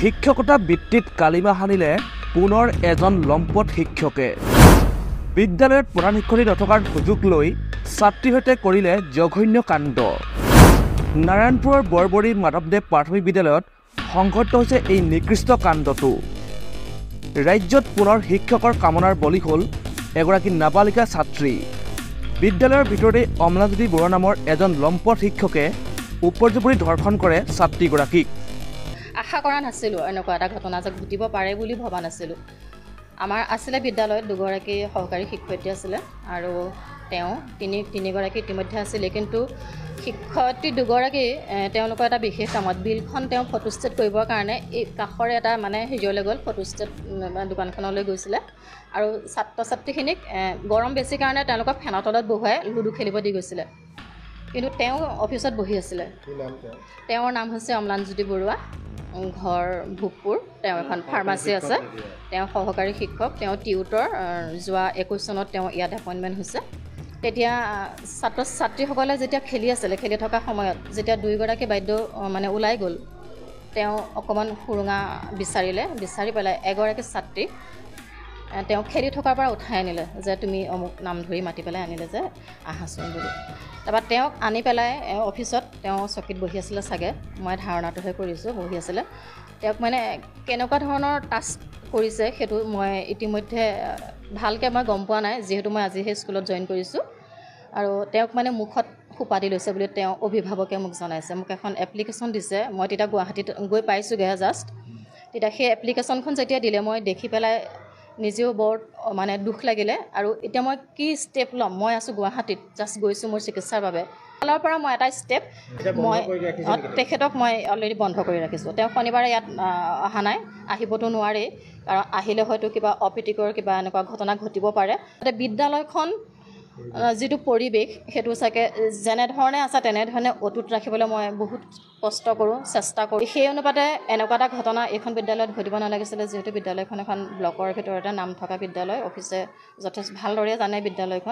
শিক্ষকতা বৃত্তিত কালিমা হানিলে পুনৰ এজন লম্পট শিক্ষকে বিদ্যালয়ত প্ৰধান শিক্ষক নথকাৰ সুযোগ লৈ ছাত্ৰীৰ সৈতে কৰিলে জঘন্য কাণ্ড। নাৰায়ণপুৰৰ বৰবৰী মাধৱদেৱ প্ৰাথমিক বিদ্যালয়ত সংঘটিত হৈছে এই নিকৃষ্ট কাণ্ডটো। ৰাজ্যত পুনৰ শিক্ষকৰ কামনাৰ বলি হ'ল এগৰাকী নাবালিকা ছাত্ৰী। বিদ্যালয়ৰ ভিতৰতে অমলাজ্যোতি বৰুৱা নামৰ এজন লম্পট শিক্ষকে উপৰ্যুপৰি ধৰ্ষণ কৰে ছাত্ৰীগৰাকীক। আশা কৰা নাছিলোঁ এনেকুৱা এটা ঘটনা যে ঘটিব পাৰে বুলি ভবা নাছিলোঁ। আমাৰ আছিলে বিদ্যালয়ত দুগৰাকী সহকাৰী শিক্ষয়িত্ৰী আছিলে আৰু তেওঁ তিনিগৰাকী ইতিমধ্যে আছিলে, কিন্তু শিক্ষয়িত্ৰী দুগৰাকী তেওঁলোকৰ এটা বিশেষ কামত বিলখন তেওঁ ফটোষ্টেট কৰিবৰ কাৰণে এই কাষৰে এটা হেৰিয়লৈ গ'ল, ফটোষ্টেট দোকানখনলৈ গৈছিলে আৰু ছাত্ৰ ছাত্ৰীখিনিক গৰম বেছি কাৰণে তেওঁলোকক ফেনৰ তলত বহুৱাই লুডু খেলিব দি গৈছিলে, কিন্তু তেওঁ অফিচত বহি আছিলে। তেওঁৰ নাম হৈছে অমলাজ্যোতি বৰুৱা, ঘৰ ভোগপুৰ। তেওঁ এখন ফাৰ্মাচী আছে, তেওঁ সহকাৰী শিক্ষক, তেওঁ টিউটৰ। যোৱা 21 চনত তেওঁ ইয়াত এপইণ্টমেণ্ট হৈছে। তেতিয়া ছাত্ৰ ছাত্ৰীসকলে যেতিয়া খেলি থকা সময়ত যেতিয়া দুয়োগৰাকী বাইদেউ ওলাই গ'ল, তেওঁ অকণমান সুৰুঙা বিচাৰি পেলাই এগৰাকী ছাত্ৰীক তেওঁ খেলি থকাৰ পৰা উঠাই আনিলে, যে তুমি অমুক নাম ধৰি মাতি পেলাই আনিলে যে আহাচোন বুলি। তাৰপৰা তেওঁক আনি পেলাই অফিচত তেওঁ চকীত বহি আছিলে চাগে, মই ধাৰণাটোহে কৰিছোঁ, বহি আছিলে। তেওঁক কেনেকুৱা ধৰণৰ টাচ কৰিছে সেইটো মই ইতিমধ্যে ভালকৈ মই গম পোৱা নাই, যিহেতু মই আজিহে স্কুলত জইন কৰিছোঁ। আৰু তেওঁক মুখত সোপা দি লৈছে বুলি তেওঁ অভিভাৱকে মোক জনাইছে। মোক এখন এপ্লিকেশ্যন দিছে, মই তেতিয়া গুৱাহাটীত গৈ পাইছোঁগৈহে জাষ্ট। তেতিয়া সেই এপ্লিকেশ্যনখন যেতিয়া দিলে মই দেখি পেলাই নিজেও বৰ দুখ লাগিলে। আৰু এতিয়া মই কি ষ্টেপ ল'ম? মই আছোঁ গুৱাহাটীত, জাষ্ট গৈছোঁ মোৰ চিকিৎসাৰ বাবে। ফালৰ পৰা মই এটা ষ্টেপ তেখেতক মই অলৰেডি বন্ধ কৰি ৰাখিছোঁ। তেওঁ শনিবাৰে ইয়াত অহা নাই, আহিবতো নোৱাৰেই, কাৰণ আহিলে হয়তো কিবা অপ্ৰীতিকৰ কিবা এনেকুৱা ঘটনা ঘটিব পাৰে। বিদ্যালয়খন যিটো পৰিৱেশ সেইটো চাগে যেনেধৰণে আছে তেনেধৰণে অটুট ৰাখিবলৈ মই বহুত কষ্ট কৰোঁ, চেষ্টা কৰোঁ। সেই অনুপাতে এনেকুৱা এটা ঘটনা এইখন বিদ্যালয়ত ঘটিব নালাগিছিলে, যিহেতু বিদ্যালয়খন এখন ব্লকৰ ভিতৰতে নাম থকা বিদ্যালয়। অফিচে যথেষ্ট ভালদৰে জানে বিদ্যালয়খন।